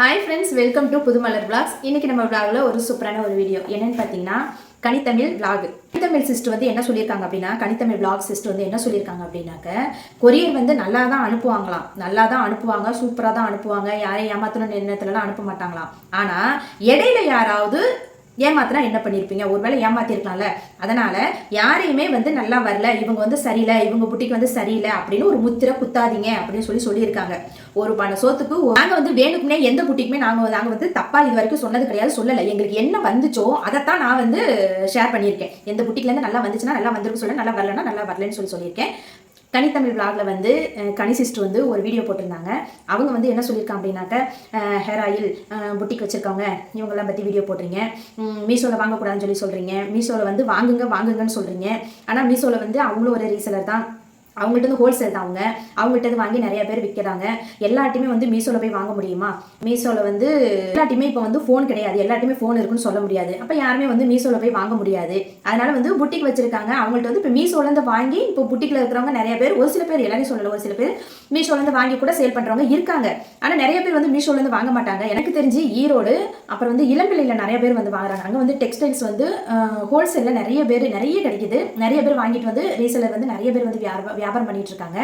Hi friends, welcome to Pudhumalar vlogs. இன்னைக்கு நம்ம விளாகில் ஒரு சூப்பரான ஒரு வீடியோ என்னன்னு பார்த்தீங்கன்னா கனித்தமிழ் விளாக். கனித்தமிழ் சிஸ்டர் வந்து என்ன சொல்லியிருக்காங்க அப்படின்னா, கனித்தமிழ் விளாக் சிஸ்டர் வந்து என்ன சொல்லியிருக்காங்க அப்படின்னாக்க, கொரியர் வந்து நல்லா தான் அனுப்புவாங்களாம், நல்லா தான் அனுப்புவாங்க, சூப்பராக தான் அனுப்புவாங்க, யாரையும் ஏமாத்தணும் எண்ணத்துலலாம் அனுப்ப மாட்டாங்களாம். ஆனால் இடையில யாராவது ஏமாத்தினா என்ன பண்ணியிருப்பீங்க? ஒருவேளை ஏமாத்திருக்கலாம்ல. அதனால யாரையுமே வந்து நல்லா வரல, இவங்க வந்து சரியில்லை, இவங்க புட்டிக்கு வந்து சரியில்லை அப்படின்னு ஒரு முத்திரை குத்தாதீங்க அப்படின்னு சொல்லியிருக்காங்க. ஒரு பண சோத்துக்கு நாங்கள் வந்து வேணுக்குனே எந்த புட்டிக்குமே நாங்கள் வந்து தப்பா இது வரைக்கும் சொன்னது கிடையாது, சொல்லலை. எங்களுக்கு என்ன வந்துச்சோ அதைத்தான் நான் வந்து ஷேர் பண்ணியிருக்கேன். எந்த புட்டிக்லேருந்து நல்லா வந்துச்சுன்னா நல்லா வந்திருக்கு சொல்ல, நல்லா வரலன்னா நல்லா வரலன்னு சொல்லியிருக்கேன். கனித்தமிழ் விளாக்ல வந்து கனி சிஸ்டர் வந்து ஒரு வீடியோ போட்டிருந்தாங்க. அவங்க வந்து என்ன சொல்லியிருக்காங்க அப்படின்னாக்க, ஹேர் ஆயில் புட்டிக் வச்சுருக்கவங்க இவங்கெல்லாம் பற்றி வீடியோ போடுறீங்க, மீஷோவில் வாங்கக்கூடாதுன்னு சொல்கிறீங்க, மீஷோவில் வந்து வாங்குங்கன்னு சொல்கிறீங்க. ஆனால் மீஷோவில் வந்து அவங்களும் ஒரு ரீசெலர் தான், அவங்கள்ட்ட வந்து ஹோல்சேல் தான், அவங்கள்ட்ட வாங்கி நிறைய பேர் விற்கிறாங்க. எல்லாத்தையுமே வந்து மீஷோவில் போய் வாங்க முடியுமா? மீஷோவில் வந்து எல்லாத்தையுமே இப்போ வந்து ஃபோன் கிடையாது, எல்லாத்தையுமே ஃபோன் இருக்குன்னு சொல்ல முடியாது. அப்போ யாருமே வந்து மீஷோவில் போய் வாங்க முடியாது. அதனால வந்து புட்டிக் வச்சிருக்காங்க, அவங்கள்ட்ட வந்து இப்போ மீஷோலேருந்து வாங்கி இப்போ புட்டிக்கில் இருக்கிறவங்க நிறைய பேர், ஒரு சில பேர், எல்லாரையும் சொல்லலை, ஒரு சில பேர் மீஷோலேருந்து வாங்கி கூட சேல் பண்ணுறவங்க இருக்காங்க. ஆனால் நிறைய பேர் வந்து மீஷோலேருந்து வாங்க மாட்டாங்க. எனக்கு தெரிஞ்சு ஈரோடு அப்புறம் வந்து இளம்பிள்ளையில் நிறைய பேர் வந்து வாங்குறாங்க. அங்கே வந்து டெக்ஸ்டைல்ஸ் வந்து ஹோல்சேலில் நிறைய கிடைக்குது. நிறைய பேர் வாங்கிட்டு வந்து ரீசேலர் வந்து நிறைய பேர் வந்து வியாபாரம் பண்ணிட்டு இருக்காங்க.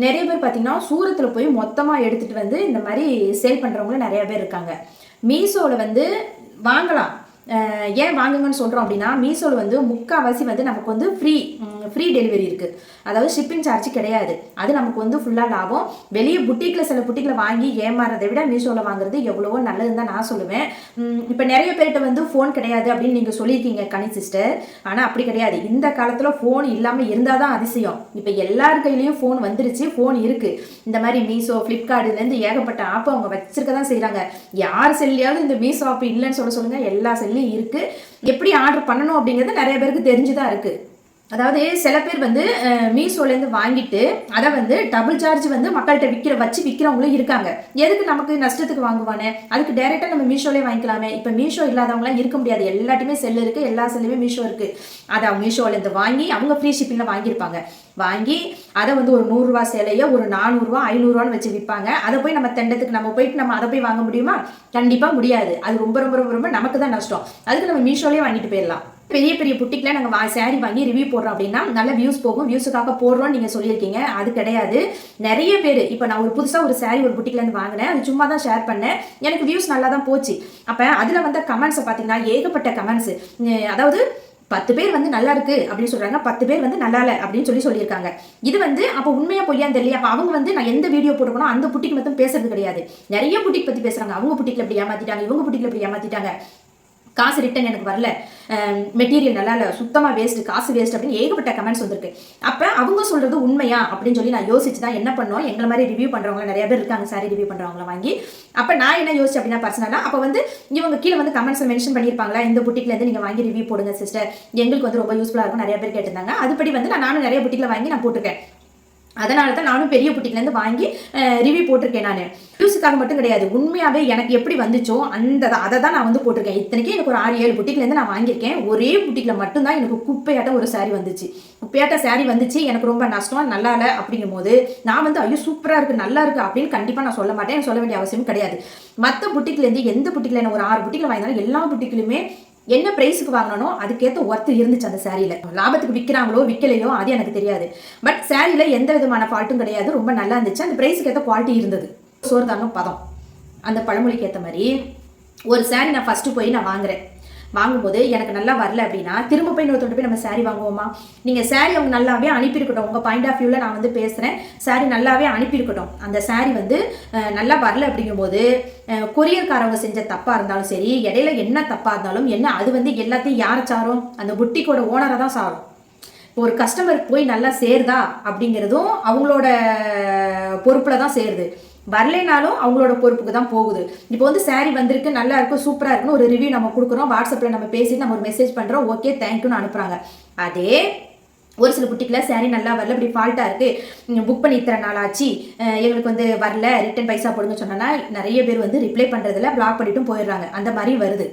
நிறைய பேர் பார்த்தீங்கன்னா சூரத்தில் போய் மொத்தமாக எடுத்துட்டு வந்து இந்த மாதிரி சேல் பண்ணுறவங்களும் நிறைய பேர் இருக்காங்க. மீஷோவில் வந்து வாங்கலாம். ஏன் வாங்குங்கன்னு சொல்கிறோம் அப்படின்னா, மீஷோவில் வந்து முக்கால்வாசி வந்து நமக்கு வந்து ஃப்ரீ டெலிவரி இருக்குது. அதாவது ஷிப்பிங் சார்ஜ் கிடையாது. அது நமக்கு வந்து ஃபுல்லாக லாபம். வெளியே சில புட்டிக்கில் வாங்கி ஏமாறதை விட மீஷோவில் வாங்குறது எவ்வளவோ நல்லதுன்னு தான் நான் சொல்லுவேன். இப்போ நிறைய பேர்கிட்ட வந்து ஃபோன் கிடையாது அப்படின்னு நீங்கள் சொல்லியிருக்கீங்க கனி சிஸ்டர். ஆனால் அப்படி கிடையாது. இந்த காலத்தில் ஃபோன் இல்லாமல் இருந்தால் தான் அதிசயம். இப்போ எல்லார் கையிலையும் ஃபோன் வந்துருச்சு, ஃபோன் இருக்குது. இந்த மாதிரி மீஷோ, ஃப்ளிப்கார்ட்லேருந்து ஏகப்பட்ட ஆப் அவங்க வச்சிருக்க தான் செய்கிறாங்க. யார் செல்லையாவது இந்த மீஷோ ஆப் இல்லைன்னு சொல்லுங்கள், எல்லா செல்லையும் இருக்கு. எப்படி ஆர்டர் பண்ணணும் அப்படிங்கிறது நிறைய பேருக்கு தெரிஞ்சுதான் இருக்கு. அதாவது சில பேர் வந்து மீஷோலேருந்து வாங்கிட்டு அதை வந்து டபுள் சார்ஜ் வந்து மக்கள்கிட்ட விற்கிறவங்களும் இருக்காங்க. எதுக்கு நமக்கு நஷ்டத்துக்கு வாங்குவானே, அதுக்கு டைரெக்டாக நம்ம மீஷோலே வாங்கிக்கலாமே. இப்போ மீஷோ இல்லாதவங்களாம் இருக்க முடியாது, எல்லாத்தையுமே செல்லு இருக்குது, எல்லா செல்லுமே மீஷோ இருக்குது. அதை அவங்க மீஷோலேருந்து வாங்கி அவங்க ஃப்ரீ ஷிப்பிங்கில் வாங்கியிருப்பாங்க. வாங்கி அதை வந்து ஒரு 100 ரூபா சேலையை ஒரு 400 ரூபா 500 ரூபான்னு வச்சு விற்பாங்க. அதை போய் நம்ம தெண்டத்துக்கு நம்ம போயிட்டு நம்ம அதை போய் வாங்க முடியுமா? கண்டிப்பாக முடியாது. அது ரொம்ப ரொம்ப ரொம்ப ரொம்ப நமக்கு தான் நஷ்டம். அதுக்கு நம்ம மீஷோலேயே வாங்கிட்டு போயிடலாம். பெரிய பெரிய புட்டிக்கில் நாங்கள் சாரீ வாங்கி ரிவ்யூ போடுறோம் அப்படின்னா நல்ல வியூஸ் போகும், வியூஸுக்காக போடுறோம்னு நீங்கள் சொல்லியிருக்கீங்க. அது கிடையாது. நிறைய பேர் இப்போ நான் ஒரு புதுசாக ஒரு சாரீ ஒரு புட்டிக்லேருந்து வாங்கினேன், அது சும்மா தான் ஷேர் பண்ணேன், எனக்கு வியூஸ் நல்லா தான் போச்சு. அப்போ அதில் வந்த கமெண்ட்ஸை பார்த்தீங்கன்னா ஏகப்பட்ட கமெண்ட்ஸ். அதாவது 10 பேர் வந்து நல்லா இருக்கு அப்படின்னு சொல்றாங்க, 10 பேர் வந்து நல்லா இல்லை அப்படின்னு சொல்லியிருக்காங்க. இது வந்து அப்போ உண்மையா பொய்யான்னு தெரியல. அப்போ அவங்க வந்து நான் எந்த வீடியோ போட்டுக்கணும் அந்த புட்டிக்கு மட்டும் பேசுறது கிடையாது, நிறைய புட்டிக் பற்றி பேசுறாங்க. அவங்க புட்டிக்கில் இப்படி ஏமாத்திட்டாங்க, இவங்க புட்டிக்கில் இப்படி ஏமாத்திட்டாங்க, காசு ரிட்டன் எனக்கு வரல, மெட்டீரியல் நல்லா இல்லை, சுத்தமாக வேஸ்ட், காசு வேஸ்ட் அப்படின்னு ஏகப்பட்ட கமெண்ட்ஸ் வந்திருக்கு. அப்போ அவங்க சொல்கிறது உண்மையா அப்படின்னு சொல்லி நான் யோசிச்சு தான் என்ன பண்ணோம், எங்களை மாதிரி ரிவ்யூ பண்ணுறவங்க நிறைய பேர் இருக்காங்க, சாரி ரிவ்யூ பண்ணுறவங்கள வாங்கி. அப்போ நான் என்ன யோசிச்சு அப்படின்னா பர்சனலாக, அப்போ வந்து இவங்க கீழே வந்து கமெண்ட்ஸில் மென்ஷன் பண்ணியிருப்பாங்களா, இந்த புட்டிக்லேருந்து நீங்கள் வாங்கி ரிவ்யூ போடுங்க சிஸ்டர், எங்களுக்கு வந்து ரொம்ப யூஸ்ஃபுல்லாக இருக்கும், நிறைய பேர் கேட்டிருந்தாங்க. அதுபடி வந்து நானும் நிறைய புட்டிக்கில் வாங்கி நான் போட்டிருக்கேன். அதனால தான் நானும் பெரிய புட்டிக்லேருந்து வாங்கி ரிவ்யூ போட்டிருக்கேன். நான் வியூஸுக்காக மட்டும் கிடையாது, உண்மையாகவே எனக்கு எப்படி வந்துச்சோ அதை தான் நான் வந்து போட்டிருக்கேன். இத்தனைக்கே எனக்கு ஒரு 6-7 புட்டிக்லேருந்து நான் வாங்கியிருக்கேன். ஒரே புட்டிக்கில் மட்டும்தான் எனக்கு குப்பையாட்டம் ஒரு சாரீ வந்துச்சு. குப்பையாட்ட சாரீ வந்துச்சு, எனக்கு ரொம்ப நஷ்டம், நல்லா இல்லை அப்படிங்கும் போது நான் வந்து ஐயோ சூப்பராக இருக்குது, நல்லா இருக்குது அப்படின்னு கண்டிப்பாக நான் சொல்ல மாட்டேன், எனக்கு சொல்ல வேண்டிய அவசியம் கிடையாது. மற்ற புட்டிக்லேருந்து எந்த புட்டிக்கில் என்ன ஒரு 6 புட்டிக்கில் வாங்கினாலும் எல்லா புட்டிக்கிலுமே என்ன பிரைஸுக்கு வாங்கினோ அதுக்கேற்ற ஒர்த்து இருந்துச்சு. அந்த சாரியில் லாபத்துக்கு விற்கிறாங்களோ விற்கலையோ அது எனக்கு தெரியாது. பட் சாரியில் எந்த விதமான ஃபால்ட்டும் கிடையாது, ரொம்ப நல்லா இருந்துச்சு. அந்த பிரைஸுக்கு ஏற்ற குவாலிட்டி இருந்தது. சோறுதாங்க பதம், அந்த பழமொழிக்கு ஏற்ற மாதிரி ஒரு சாரி நான் ஃபஸ்ட்டு போய் நான் வாங்கும்போது எனக்கு நல்லா வரல அப்படின்னா திரும்ப போய் இன்னொருத்தோட போய் நம்ம சாரி வாங்குவோமா? நீங்கள் சாரி அவங்க நல்லாவே அனுப்பியிருக்கட்டும், உங்கள் பாயிண்ட் ஆஃப் வியூவில் நான் வந்து பேசுகிறேன், சாரி நல்லாவே அனுப்பியிருக்கட்டும். அந்த சாரி வந்து நல்லா வரல அப்படிங்கும்போது கொரியர்காரவங்க செஞ்ச தப்பாக இருந்தாலும் சரி, இடையில என்ன தப்பாக இருந்தாலும் என்ன, அது வந்து எல்லாத்தையும் யாரை சாரும்? அந்த புட்டிக்கோட ஓனரை தான் சாரும். ஒரு கஸ்டமருக்கு போய் நல்லா சேருதா அப்படிங்கிறதும் அவங்களோட பொறுப்பில் தான் சேருது. வரலைனாலும் அவங்களோட பொறுப்புக்கு தான் போகுது. இப்போ வந்து சாரி வந்திருக்கு, நல்லா இருக்கும், சூப்பராக இருக்குன்னு ஒரு ரிவ்யூ நம்ம கொடுக்குறோம், வாட்ஸ்அப்பில் நம்ம பேசிட்டு நம்ம ஒரு மெசேஜ் பண்ணுறோம், ஓகே தேங்க்யூன்னு அனுப்புகிறாங்க. அதே ஒரு சில புட்டிக்கில் சாரி நல்லா வரல, இப்படி ஃபால்ட்டாக இருக்குது, புக் பண்ணி இத்தனை நாள் ஆச்சு, எங்களுக்கு வந்து வரல, ரிட்டன் பைசா போடுங்க சொன்னா நிறைய பேர் வந்து ரிப்ளை பண்ணுறதில்ல, பிளாக் பண்ணிட்டும் போயிடுறாங்க. அந்த மாதிரி வருது.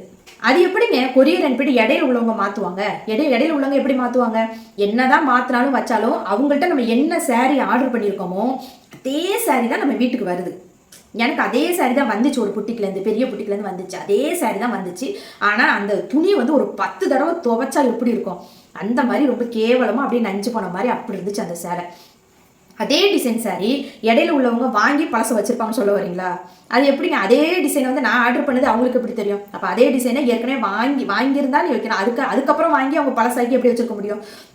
அது எப்படிங்க கொரியர் அனுப்பிட்டு இடையில உள்ளவங்க மாற்றுவாங்க? இடையில உள்ளவங்க எப்படி மாற்றுவாங்க? என்னதான் மாற்றினாலும் வச்சாலும் அவங்கள்ட்ட நம்ம என்ன சாரி ஆர்டர் பண்ணியிருக்கோமோ அதே சாரி தான் நம்ம வீட்டுக்கு வருது. எனக்கு அதே saree தான் வந்துச்சு, ஒரு புட்டிக்லேருந்து, பெரிய புட்டிக்லேருந்து வந்துச்சு, அதே saree தான் வந்துச்சு. ஆனால் அந்த துணி வந்து ஒரு 10 தடவை துவைச்சா எப்படி இருக்கும் அந்த மாதிரி ரொம்ப கேவலமாக அப்படியே நஞ்சு போன மாதிரி அப்படி இருந்துச்சு அந்த சேலை. அதே டிசைன் சாரி இடையில உள்ளவங்க வாங்கி பழச வச்சிருப்பாங்கன்னு சொல்ல வரீங்களா? அது எப்படிங்க அதே டிசைன் வந்து நான் ஆர்டர் பண்ணது அவங்களுக்கு எப்படி தெரியும்? அப்போ அதே டிசைனை ஏற்கனவே வாங்கியிருந்தாலும் வைக்கணும், அதுக்கப்புறம் வாங்கி அவங்க பழசாக்கி எப்படி வச்சிருக்க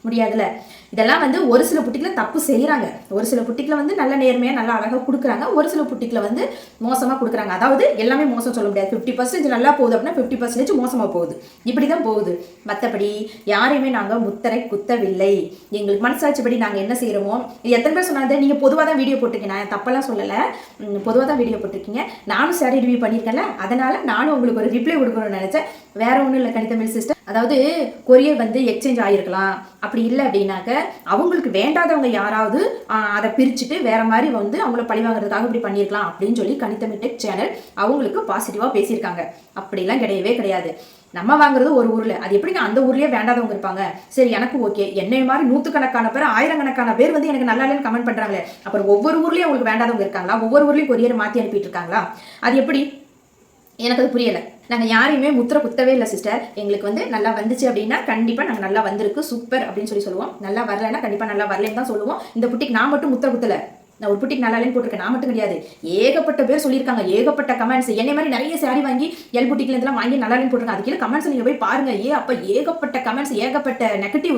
முடியாதுல்ல. இதெல்லாம் வந்து ஒரு சில புட்டிக்கில் தப்பு செய்கிறாங்க, ஒரு சில புட்டிக்கில் வந்து நல்ல நேர்மையாக நல்லா அழகாக கொடுக்குறாங்க, ஒரு சில புட்டிக்கில் வந்து மோசமாக கொடுக்குறாங்க. அதாவது எல்லாமே மோசம் சொல்ல முடியாது, 50% நல்லா போகுது அப்படின்னா 50% மோசமாக போகுது, இப்படி தான் போகுது. மற்றபடி யாரையுமே நாங்கள் முத்திரை குத்தவில்லை, எங்களுக்கு மனசாட்சிப்படி நாங்கள் என்ன செய்கிறோமோ. இது எத்தனை பேர் சொன்னாங்க, நீங்கள் பொதுவாக தான் வீடியோ போட்டிருக்கீங்க, நான் தப்பெல்லாம் சொல்லலை, பொதுவாக தான் வீடியோ போட்டிருக்கீங்க, நானும் சாரி ரிவ்யூ பண்ணியிருக்கேன்ல, அதனால் நானும் உங்களுக்கு ஒரு ரிப்ளை கொடுக்கணும்னு நினச்சேன். வேற ஒன்றும் இல்லை கனித்தமிழ் சிஸ்டர். அதாவது கொரியர் வந்து எக்ஸ்சேஞ்ச் ஆகிருக்கலாம், அப்படி இல்லை அப்படின்னாக்க அவங்களுக்கு வேண்டாதவங்க யாராவது அதை பிரிச்சுட்டு வேற மாதிரி வந்து அவங்கள பழி வாங்குறதுக்காக இப்படி பண்ணியிருக்கலாம் அப்படின்னு சொல்லி கனித்தமிழ் டெக் சேனல் அவங்களுக்கு பாசிட்டிவாக பேசியிருக்காங்க. அப்படிலாம் கிடையவே கிடையாது. நம்ம வாங்குறது ஒரு ஊர்ல, அது எப்படிங்க அந்த ஊர்லயே வேண்டாதவங்க இருப்பாங்க? சரி எனக்கு ஓகே, என்னை மாதிரி 100கணக்கான பேர் 1000கணக்கான பேர் வந்து எனக்கு நல்லா இல்லைன்னு கமெண்ட் பண்றாங்களே, அப்புறம் ஒவ்வொரு ஊர்லயும் அவங்களுக்கு வேண்டாதவங்க இருக்காங்களா? ஒவ்வொரு ஊர்லயும் கொரியர் மாற்றி அனுப்பிட்டு இருக்காங்களா? அது எப்படி? எனக்கு அது புரியலை. நாங்கள் யாரையுமே முத்திரை குத்தவே இல்லை சிஸ்டர். எங்களுக்கு வந்து நல்லா வந்துச்சு அப்படின்னா கண்டிப்பாக நாங்கள் நல்லா வந்திருக்கு சூப்பர் அப்படின்னு சொல்லுவோம். நல்லா வரலைன்னா கண்டிப்பாக நல்லா வரலன்னு தான் சொல்லுவோம். இந்த புட்டிக்கு நான் மட்டும் முத்திரை குத்தலை, நான் ஒரு புட்டிக்கு நல்லா இல்லைன்னு போட்டிருக்கேன், நான் மட்டும் கிடையாது, ஏகப்பட்ட பேர் சொல்லியிருக்காங்க, ஏகப்பட்ட கமெண்ட்ஸ். என்னை மாதிரி நிறைய சாரி வாங்கி எல் புட்டிக்லேருந்துலாம் வாங்கி நல்லா இல்லைன்னு போட்டிருக்காங்க. அதுக்கு கமெண்ட்ஸ் நீங்கள் போய் பாருங்க, அப்போ ஏகப்பட்ட கமெண்ட்ஸ், ஏகப்பட்ட நெகட்டிவ்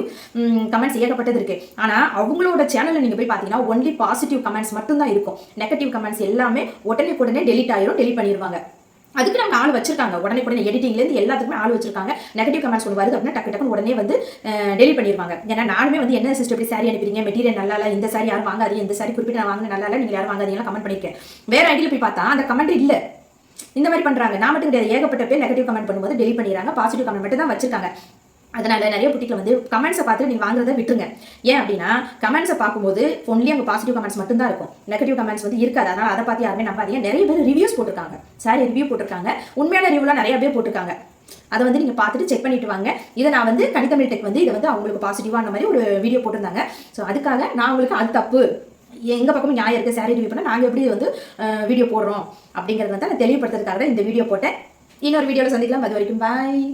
கமெண்ட்ஸ் ஏகப்பட்டது இருக்கு. ஆனால் அவங்களோட சேனலில் நீங்கள் போய் பார்த்தீங்கன்னா ஒன்லி பாசிட்டிவ் கமெண்ட்ஸ் மட்டும்தான் இருக்கும். நெகட்டிவ் கமெண்ட்ஸ் எல்லாமே உடனே டெலிட் ஆயிரும், டெலிட் பண்ணிடுவாங்க. அதுக்கு நாங்கள் ஆள் வச்சிருக்காங்க, உடனே எடிட்டிங்லேருந்து எல்லாத்துக்குமே ஆள் வச்சிருக்காங்க. நெகட்டிவ் கமெண்ட்ஸ் ஒன்று வருது அப்படின்னா டக்குன்னு உடனே வந்து டெலிட் பண்ணிடுவாங்க. ஏன்னா நானுமே வந்து என்ன சிஸ்டர் இப்படி சாரி அனுப்பிடுங்க, மெட்டீரியல் நல்லா இல்லை, இந்த சாரி யாரும் வாங்காதீங்க, இந்த சாரி குறிப்பிட்டு நான் வாங்கின நல்லா இல்லை, நீங்கள் யாரும் வாங்காதீங்கலாம் கமெண்ட் பண்ணியிருக்கேன். வேற ஐடியில் போய் பார்த்தா அந்த கமெண்ட் இல்லை. இந்த மாதிரி பண்ணுறாங்க. நான் மட்டும் கிடையாது, ஏகப்பட்ட பேர் நெகட்டிவ் கமெண்ட் பண்ணும்போது டெலிட் பண்ணிடுறாங்க, பாசிட்டிவ் கமெண்ட் மட்டும் தான் வச்சிருக்காங்க. அதனால நிறைய புட்டிக்கில் வந்து கமெண்ட்ஸை பார்த்து நீங்கள் வாங்குறதை விட்டுருங்க. ஏன் அப்படின்னா கமெண்ட்ஸை பார்க்கும்போது ஒன்லி அங்கே பாசிட்டிவ் கமெண்ட்ஸ் மட்டும் தான் இருக்கும், நெகட்டிவ் கமெண்ட்ஸ் வந்து இருக்காது. அதனால் அதை பார்த்து யாருமே நம்பாதீங்க. நிறைய பேர் ரிவ்யூஸ் போட்டிருக்காங்க, சாரி ரிவ்யூ போட்டிருக்காங்க, உண்மையான ரிவ்யூலாம் நிறைய பேர் போட்டிருக்காங்க. அதை வந்து நீங்கள் பார்த்துட்டு செக் பண்ணிட்டு வாங்க. இதை நான் வந்து கனித்தமிழ் டெக் வந்து இதை வந்து அவங்களுக்கு பாசிட்டிவான மாதிரி ஒரு வீடியோ போட்டிருந்தாங்க. ஸோ அதுக்காக நான் உங்களுக்கு அது தப்பு, எங்கள் பக்கமும் நியாயம் இருக்குது, சாரி ரிவ்யூ பண்ணால் நாங்கள் எப்படி வந்து வீடியோ போடுறோம் அப்படிங்கிறது வந்து நான் தெளிவுபடுத்துறதுக்காக தான் இந்த வீடியோ போட்டேன். இன்னொரு வீடியோவில் சந்திக்கலாம். அது வரைக்கும் பாய்.